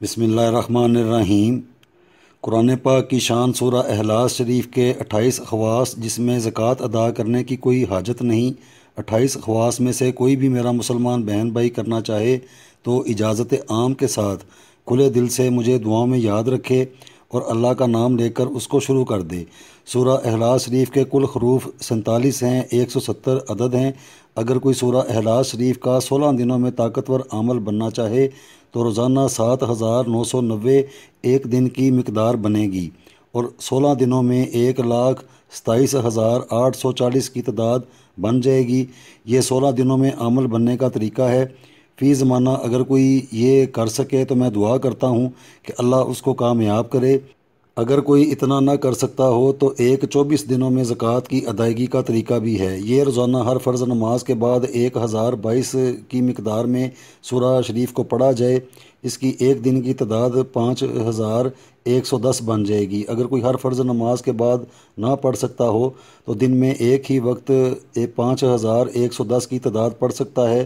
بسم اللہ الرحمن الرحیم۔ قرآن پاک کی شان سورہ اخلاص شریف کے 28 خواص جس میں زکوٰۃ ادا کرنے کی کوئی حاجت نہیں۔ 28 خواص میں سے کوئی بھی میرا مسلمان بہن بھائی کرنا چاہے تو اجازت عام کے ساتھ کھلے دل سے مجھے دعاؤں میں یاد رکھے اور اللہ کا نام لے کر اس کو شروع کر دے۔ سورہ اخلاص شریف کے کل حروف 47 ہیں، 170 عدد ہیں۔ اگر کوئی سورہ اخلاص شریف کا 16 دنوں میں طاقتور عمل بننا چاہے تو روزانہ 7990 ایک دن کی مقدار بنے گی اور 16 دنوں میں 1,27,840 کی تعداد بن جائے گی۔ یہ 16 دنوں میں عمل بننے کا طریقہ ہے۔ فی زمانہ اگر کوئی یہ کر سکے تو میں دعا کرتا ہوں کہ اللہ اس کو کامیاب کرے۔ اگر کوئی اتنا نہ کر سکتا ہو تو 24 دنوں میں زکوٰۃ کی ادائیگی کا طریقہ بھی ہے۔ یہ روزانہ ہر فرض نماز کے بعد 1022 کی مقدار میں سورہ شریف کو پڑھا جائے۔ اس کی ایک دن کی تعداد 5110 بن جائے گی۔ اگر کوئی ہر فرض نماز کے بعد نہ پڑھ سکتا ہو تو دن میں ایک ہی وقت 5110 کی تعداد پڑھ سکتا ہے۔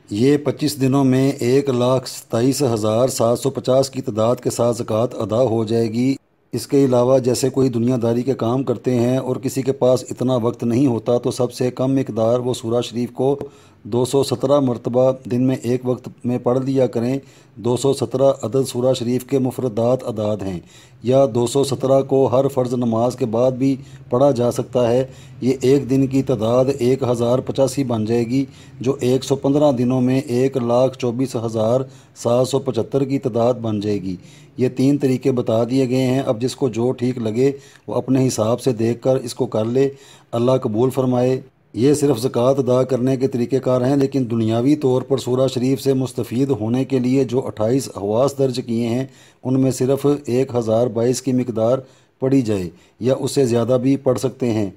یہ 25 دنوں میں 1,27,750 کی تعداد کے ساتھ زکوٰۃ ادا ہو جائے گی۔ اس کے علاوہ جیسے کوئی دنیا داری کے کام کرتے ہیں اور کسی کے پاس اتنا وقت نہیں ہوتا تو سب سے کم مقدار وہ سورہ شریف کو 217 مرتبہ دن میں ایک وقت میں پڑھ لیا کریں۔ 217 عدد سورہ شریف کے مفردات اعداد ہیں، یا 217 کو ہر فرض نماز کے بعد بھی پڑھا جا سکتا ہے۔ یہ ایک دن کی تعداد 1085 بن جائے گی، جو 115 دنوں میں 1,24,775 کی تعداد بن جائے گی۔ یہ 3 طریقے بتا دیے گئے ہیں، اب جس کو جو ٹھیک لگے وہ اپنے حساب سے دیکھ کر اس کو کر لے، اللہ قبول فرمائے۔ یہ صرف زکوٰۃ ادا کرنے کے طریقہ کار ہیں، لیکن دنیاوی طور پر سورہ شریف سے مستفید ہونے کے لیے جو 28 خواص درج کیے ہیں ان میں صرف 1022 کی مقدار پڑھی جائے یا اس سے زیادہ بھی پڑھ سکتے ہیں۔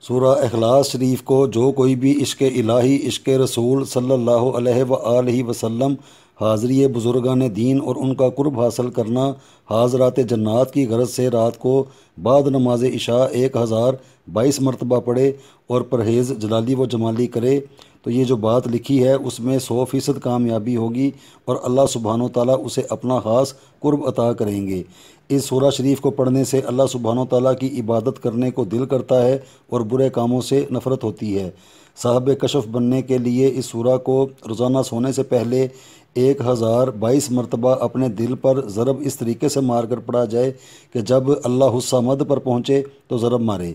سورہ اخلاص شریف کو جو کوئی بھی عشق الہی، عشق رسول صلی اللہ علیہ وآلہ وسلم، حاضری بزرگان دین اور ان کا قرب حاصل کرنا، حاضرات جنات کی غرض سے رات کو بعد نماز عشاء 1022 مرتبہ پڑھے اور پرہیز جلالی و جمالی کرے تو یہ جو بات لکھی ہے اس میں 100% کامیابی ہوگی اور اللہ سبحانہ و تعالیٰ اسے اپنا خاص قرب عطا کریں گے۔ اس سورہ شریف کو پڑھنے سے اللہ سبحانہ و تعالیٰ کی عبادت کرنے کو دل کرتا ہے اور برے کاموں سے نفرت ہوتی ہے۔ صاحب کشف بننے کے لیے اس سورہ کو روزانہ سونے سے پہلے 1022 مرتبہ اپنے دل پر ضرب اس طریقے سے مار کر پڑھا جائے کہ جب اللہ الصمد پر پہنچے تو ضرب مارے۔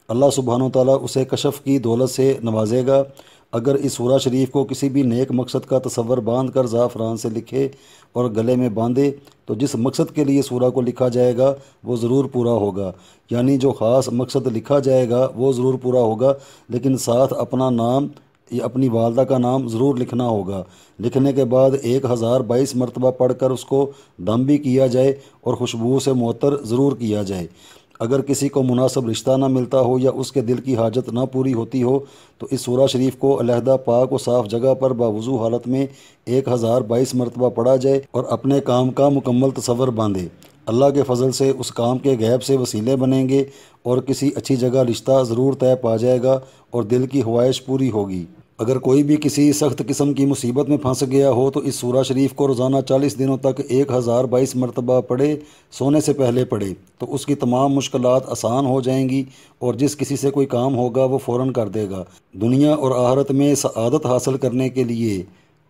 اللہ سبحانہ و تعالیٰ اسے کشف کی دولت سے نوازے گا۔ اگر اس سورہ شریف کو کسی بھی نیک مقصد کا تصور باندھ کر زعفران سے لکھے اور گلے میں باندھے تو جس مقصد کے لیے سورہ کو لکھا جائے گا وہ ضرور پورا ہوگا، یعنی جو خاص مقصد لکھا جائے گا وہ ضرور پورا ہوگا، لیکن ساتھ اپنا نام یا اپنی والدہ کا نام ضرور لکھنا ہوگا۔ لکھنے کے بعد 1022 مرتبہ پڑھ کر اس کو دم بھی کیا جائے اور خوشبو سے معطر ضرور کیا جائے۔ اگر کسی کو مناسب رشتہ نہ ملتا ہو یا اس کے دل کی حاجت نہ پوری ہوتی ہو تو اس سورہ شریف کو علیحدہ پاک و صاف جگہ پر باوضو حالت میں 1022 مرتبہ پڑھا جائے اور اپنے کام کا مکمل تصور باندھے۔ اللہ کے فضل سے اس کام کے غیب سے وسیلے بنیں گے اور کسی اچھی جگہ رشتہ ضرور طے پا جائے گا اور دل کی خواہش پوری ہوگی۔ اگر کوئی بھی کسی سخت قسم کی مصیبت میں پھنس گیا ہو تو اس سورہ شریف کو روزانہ 40 دنوں تک 1022 مرتبہ پڑھے، سونے سے پہلے پڑھے تو اس کی تمام مشکلات آسان ہو جائیں گی اور جس کسی سے کوئی کام ہوگا وہ فوراً کر دے گا۔ دنیا اور آخرت میں سعادت حاصل کرنے کے لیے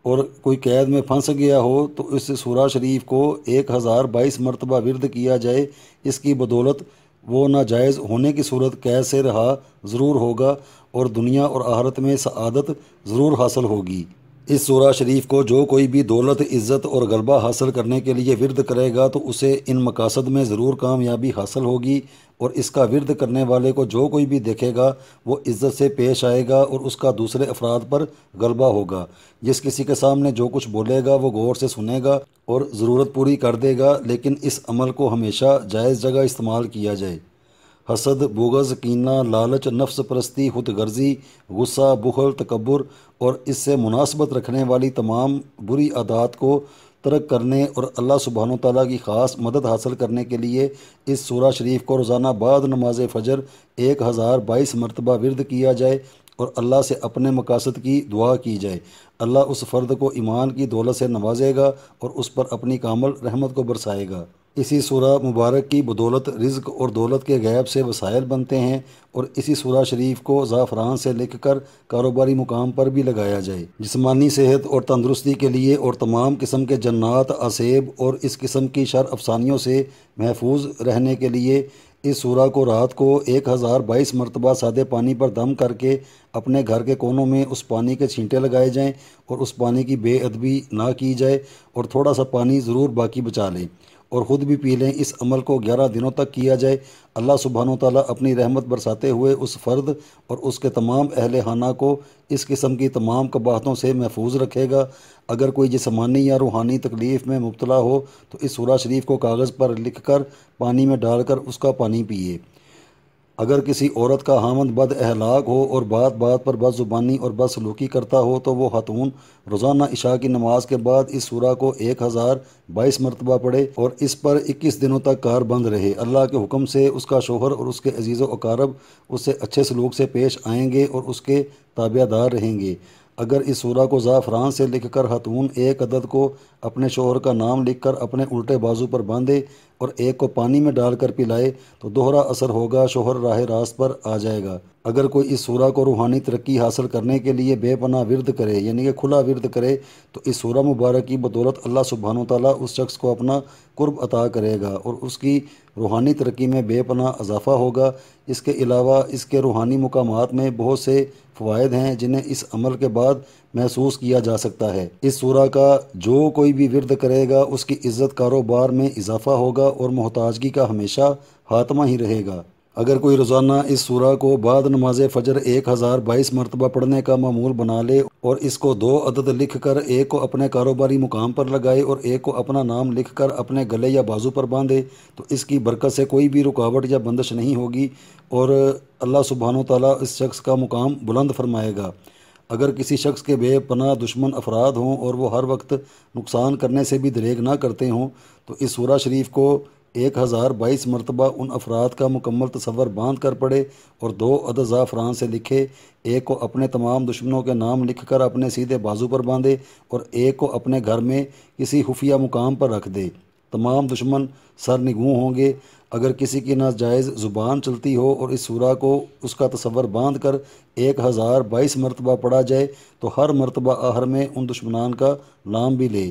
اور کوئی قید میں پھنس گیا ہو تو اس سورہ شریف کو 1022 مرتبہ ورد کیا جائے، اس کی بدولت وہ ناجائز ہونے کی صورت قید سے رہا ضرور ہوگا اور دنیا اور آخرت میں سعادت ضرور حاصل ہوگی۔ اس سورہ شریف کو جو کوئی بھی دولت، عزت اور غلبہ حاصل کرنے کے لیے ورد کرے گا تو اسے ان مقاصد میں ضرور کامیابی حاصل ہوگی، اور اس کا ورد کرنے والے کو جو کوئی بھی دیکھے گا وہ عزت سے پیش آئے گا اور اس کا دوسرے افراد پر غلبہ ہوگا۔ جس کسی کے سامنے جو کچھ بولے گا وہ غور سے سنے گا اور ضرورت پوری کر دے گا، لیکن اس عمل کو ہمیشہ جائز جگہ استعمال کیا جائے۔ حسد، بغض، کینہ، لالچ، نفس پرستی، خود غرضی، غصہ، بخل، تکبر اور اس سے مناسبت رکھنے والی تمام بری عادات کو ترک کرنے اور اللہ سبحانہ و تعالیٰ کی خاص مدد حاصل کرنے کے لیے اس سورہ شریف کو روزانہ بعد نماز فجر 1022 مرتبہ ورد کیا جائے اور اللہ سے اپنے مقاصد کی دعا کی جائے۔ اللہ اس فرد کو ایمان کی دولت سے نوازے گا اور اس پر اپنی کامل رحمت کو برسائے گا۔ اسی سورہ مبارک کی بدولت رزق اور دولت کے غیب سے وسائل بنتے ہیں، اور اسی سورہ شریف کو زعفران سے لکھ کر کاروباری مقام پر بھی لگایا جائے۔ جسمانی صحت اور تندرستی کے لیے اور تمام قسم کے جنات، عصیب اور اس قسم کی شر افسانیوں سے محفوظ رہنے کے لیے اس سورہ کو رات کو 1022 مرتبہ سادے پانی پر دم کر کے اپنے گھر کے کونوں میں اس پانی کے چھینٹے لگائے جائیں، اور اس پانی کی بے ادبی نہ کی جائے، اور تھوڑا سا پانی ضرور باقی بچا لیں اور خود بھی پی لیں۔ اس عمل کو 11 دنوں تک کیا جائے۔ اللہ سبحانہ وتعالیٰ اپنی رحمت برساتے ہوئے اس فرد اور اس کے تمام اہل خانہ کو اس قسم کی تمام قباحتوں سے محفوظ رکھے گا۔ اگر کوئی جسمانی یا روحانی تکلیف میں مبتلا ہو تو اس سورہ شریف کو کاغذ پر لکھ کر پانی میں ڈال کر اس کا پانی پیے۔ اگر کسی عورت کا خاوند بد اخلاق ہو اور بات بات پر بد زبانی اور بد سلوکی کرتا ہو تو وہ خاتون روزانہ عشاء کی نماز کے بعد اس سورہ کو 1022 مرتبہ پڑھے اور اس پر 21 دنوں تک کار بند رہے۔ اللہ کے حکم سے اس کا شوہر اور اس کے عزیز و اقارب اس سے اچھے سلوک سے پیش آئیں گے اور اس کے تابع دار رہیں گے۔ اگر اس سورہ کو زعفران سے لکھ کر خاتون ایک عدد کو اپنے شوہر کا نام لکھ کر اپنے الٹے بازو پر باندھے اور ایک کو پانی میں ڈال کر پلائے تو دوہرا اثر ہوگا، شوہر راہ راست پر آ جائے گا۔ اگر کوئی اس سورہ کو روحانی ترقی حاصل کرنے کے لیے بے پناہ ورد کرے، یعنی کہ کھلا ورد کرے، تو اس سورہ مبارک کی بدولت اللہ سبحانہ وتعالیٰ اس شخص کو اپنا قرب عطا کرے گا اور اس کی روحانی ترقی میں بے پناہ اضافہ ہوگا۔ اس کے علاوہ اس کے روحانی مقامات میں بہت سے فوائد ہیں جنہیں اس عمل کے بعد محسوس کیا جا سکتا ہے۔ اس سورہ کا جو کوئی بھی ورد کرے گا اس کی عزت کاروبار میں اضافہ ہوگا اور محتاجگی کا ہمیشہ خاتمہ ہی رہے گا۔ اگر کوئی روزانہ اس سورہ کو بعد نماز فجر 1022 مرتبہ پڑھنے کا معمول بنا لے اور اس کو 2 عدد لکھ کر ایک کو اپنے کاروباری مقام پر لگائے اور ایک کو اپنا نام لکھ کر اپنے گلے یا بازو پر باندھے تو اس کی برکت سے کوئی بھی رکاوٹ یا بندش نہیں ہوگی اور اللہ سبحانہ وتعالیٰ اس شخص کا مقام بلند فرمائے گا۔ اگر کسی شخص کے بے پناہ دشمن افراد ہوں اور وہ ہر وقت نقصان کرنے سے بھی دریغ نہ کرتے ہوں تو اس سورہ شریف کو 1022 مرتبہ ان افراد کا مکمل تصور باندھ کر پڑھے اور 2 عدد زعفران سے لکھے، ایک کو اپنے تمام دشمنوں کے نام لکھ کر اپنے سیدھے بازو پر باندھے اور ایک کو اپنے گھر میں کسی خفیہ مقام پر رکھ دے۔ تمام دشمن سرنگوں ہوں گے۔ اگر کسی کی ناجائز زبان چلتی ہو اور اس سورہ کو اس کا تصور باندھ کر 1022 مرتبہ پڑھا جائے تو ہر مرتبہ آخر میں ان دشمنان کا نام بھی لے۔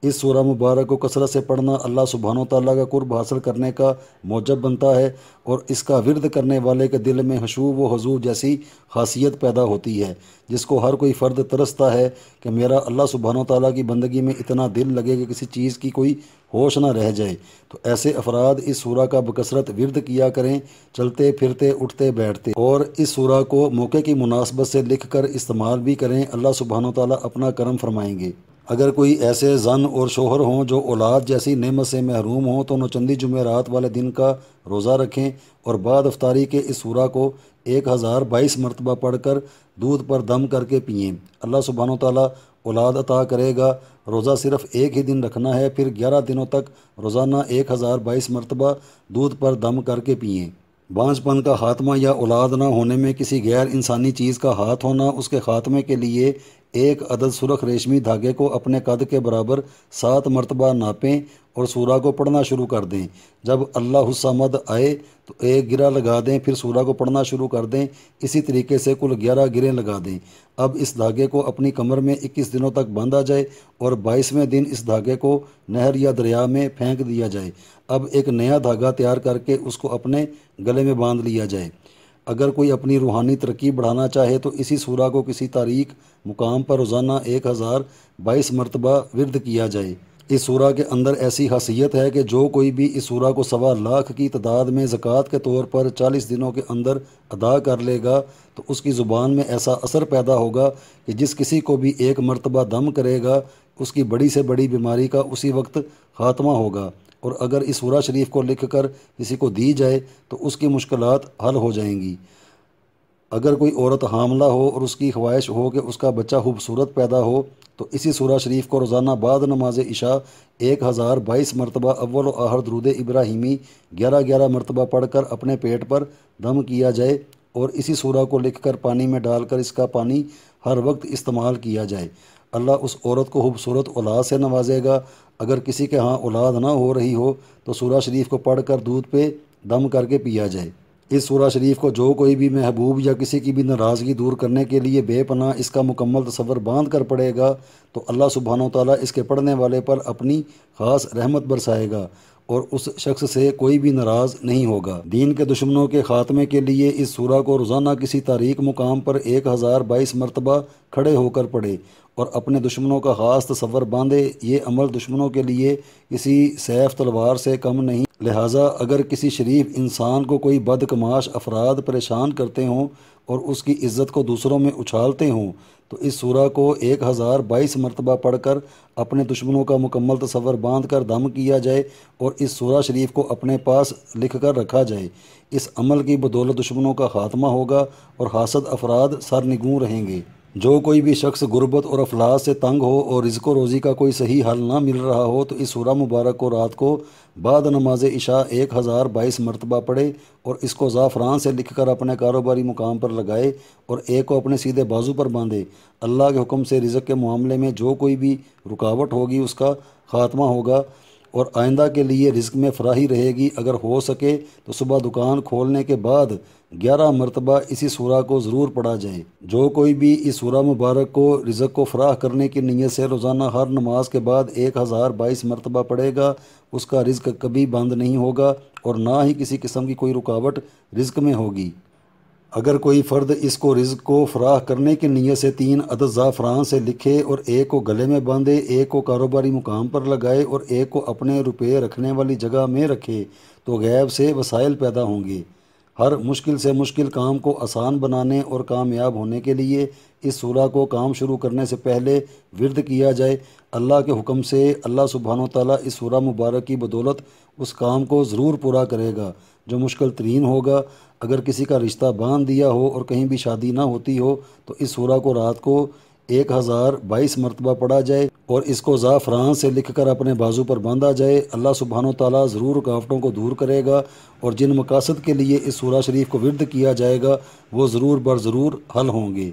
اس سورہ مبارک کو کثرت سے پڑھنا اللہ سبحانہ وتعالیٰ کا قرب حاصل کرنے کا موجب بنتا ہے اور اس کا ورد کرنے والے کے دل میں خشوع و خضوع جیسی خاصیت پیدا ہوتی ہے جس کو ہر کوئی فرد ترستا ہے کہ میرا اللہ سبحانہ وتعالیٰ کی بندگی میں اتنا دل لگے کہ کسی چیز کی کوئی ہوش نہ رہ جائے۔ تو ایسے افراد اس سورہ کا بکثرت ورد کیا کریں، چلتے پھرتے اٹھتے بیٹھتے، اور اس سورہ کو موقع کی مناسبت سے لکھ کر استعمال بھی کریں۔ اللہ سبحانہ وتعالیٰ اپنا کرم فرمائیں گے۔ اگر کوئی ایسے زن اور شوہر ہوں جو اولاد جیسی نعمت سے محروم ہوں تو نوچندی جمعرات والے دن کا روزہ رکھیں اور بعد افطاری کے اس سورہ کو 1022 مرتبہ پڑھ کر دودھ پر دم کر کے پئیں۔ اللہ سبحانہ وتعالیٰ اولاد عطا کرے گا۔ روزہ صرف ایک ہی دن رکھنا ہے، پھر 11 دنوں تک روزانہ 1022 مرتبہ دودھ پر دم کر کے پئیں۔ بانجھ پن کا خاتمہ یا اولاد نہ ہونے میں کسی غیر انسانی چیز کا ہاتھ ہونا، اس کے خاتمے کے لیے 1 عدد سرخ ریشمی دھاگے کو اپنے قد کے برابر 7 مرتبہ ناپیں اور سورہ کو پڑھنا شروع کر دیں۔ جب اللہ الصمد آئے تو 1 گرہ لگا دیں، پھر سورہ کو پڑھنا شروع کر دیں۔ اسی طریقے سے کل 11 گرہیں لگا دیں۔ اب اس دھاگے کو اپنی کمر میں 21 دنوں تک باندھا جائے اور 22ویں دن اس دھاگے کو نہر یا دریا میں پھینک دیا جائے۔ اب ایک نیا دھاگا تیار کر کے اس کو اپنے گلے میں باندھ لیا جائے۔ اگر کوئی اپنی روحانی ترقی بڑھانا چاہے تو اسی سورہ کو کسی تاریک مقام پر روزانہ 1022 مرتبہ ورد کیا جائے۔ اس سورہ کے اندر ایسی خاصیت ہے کہ جو کوئی بھی اس سورہ کو 1.25 لاکھ کی تعداد میں زکوٰۃ کے طور پر 40 دنوں کے اندر ادا کر لے گا تو اس کی زبان میں ایسا اثر پیدا ہوگا کہ جس کسی کو بھی 1 مرتبہ دم کرے گا اس کی بڑی سے بڑی بیماری کا اسی وقت خاتمہ ہوگا، اور اگر اس سورہ شریف کو لکھ کر کسی کو دی جائے تو اس کی مشکلات حل ہو جائیں گی۔ اگر کوئی عورت حاملہ ہو اور اس کی خواہش ہو کہ اس کا بچہ خوبصورت پیدا ہو تو اسی سورہ شریف کو روزانہ بعد نماز عشاء 1022 مرتبہ اول و آخر درود ابراہیمی 11 مرتبہ پڑھ کر اپنے پیٹ پر دم کیا جائے اور اسی سورہ کو لکھ کر پانی میں ڈال کر اس کا پانی ہر وقت استعمال کیا جائے۔ اللہ اس عورت کو خوبصورت اولاد سے نوازے گا۔ اگر کسی کے ہاں اولاد نہ ہو رہی ہو تو سورہ شریف کو پڑھ کر دودھ پہ دم کر کے پیا جائے۔ اس سورہ شریف کو جو کوئی بھی محبوب یا کسی کی بھی ناراضگی دور کرنے کے لیے بے پناہ اس کا مکمل تصور باندھ کر پڑھے گا تو اللہ سبحانہ و تعالیٰ اس کے پڑھنے والے پر اپنی خاص رحمت برسائے گا اور اس شخص سے کوئی بھی ناراض نہیں ہوگا۔ دین کے دشمنوں کے خاتمے کے لیے اس سورہ کو روزانہ کسی تاریک مقام پر 1022 مرتبہ کھڑے ہو کر پڑھے اور اپنے دشمنوں کا خاص تصور باندھے۔ یہ عمل دشمنوں کے لیے کسی سیف تلوار سے کم نہیں، لہٰذا اگر کسی شریف انسان کو کوئی بدکماش افراد پریشان کرتے ہوں اور اس کی عزت کو دوسروں میں اچھالتے ہوں تو اس سورہ کو 1022 مرتبہ پڑھ کر اپنے دشمنوں کا مکمل تصور باندھ کر دم کیا جائے اور اس سورہ شریف کو اپنے پاس لکھ کر رکھا جائے۔ اس عمل کی بدولت دشمنوں کا خاتمہ ہوگا اور حاسد افراد سرنگوں رہیں گے۔ جو کوئی بھی شخص غربت اور افلاس سے تنگ ہو اور رزق و روزی کا کوئی صحیح حل نہ مل رہا ہو تو اس سورہ مبارک کو رات کو بعد نماز عشاء 1022 مرتبہ پڑھے اور اس کو زعفران سے لکھ کر اپنے کاروباری مقام پر لگائے اور ایک کو اپنے سیدھے بازو پر باندھے۔ اللہ کے حکم سے رزق کے معاملے میں جو کوئی بھی رکاوٹ ہوگی اس کا خاتمہ ہوگا اور آئندہ کے لیے رزق میں فراہی رہے گی۔ اگر ہو سکے تو صبح دکان کھولنے کے بعد 11 مرتبہ اسی سورہ کو ضرور پڑھا جائے۔ جو کوئی بھی اس سورہ مبارک کو رزق کو فراہ کرنے کی نیت سے روزانہ ہر نماز کے بعد 1022 مرتبہ پڑھے گا اس کا رزق کبھی بند نہیں ہوگا اور نہ ہی کسی قسم کی کوئی رکاوٹ رزق میں ہوگی۔ اگر کوئی فرد اس کو رزق کو فراہ کرنے کی نیت سے 3 عدد زعفران سے لکھے اور ایک کو گلے میں باندھے، ایک کو کاروباری مقام پر لگائے اور ایک کو اپنے روپے رکھنے والی جگہ میں رکھے تو غیب سے وسائل پیدا ہوں گے۔ ہر مشکل سے مشکل کام کو آسان بنانے اور کامیاب ہونے کے لیے اس سورہ کو کام شروع کرنے سے پہلے ورد کیا جائے۔ اللہ کے حکم سے اللہ سبحانہ و تعالیٰ اس سورہ مبارک کی بدولت اس کام کو ضرور پورا کرے گا جو مشکل ترین ہوگا۔ اگر کسی کا رشتہ باندھ دیا ہو اور کہیں بھی شادی نہ ہوتی ہو تو اس سورہ کو رات کو 1022 مرتبہ پڑھا جائے اور اس کو زعفران سے لکھ کر اپنے بازو پر باندھا جائے۔ اللہ سبحانہ و تعالیٰ ضرور رکاوٹوں کو دور کرے گا اور جن مقاصد کے لیے اس سورہ شریف کو ورد کیا جائے گا وہ ضرور بر ضرور حل ہوں گے۔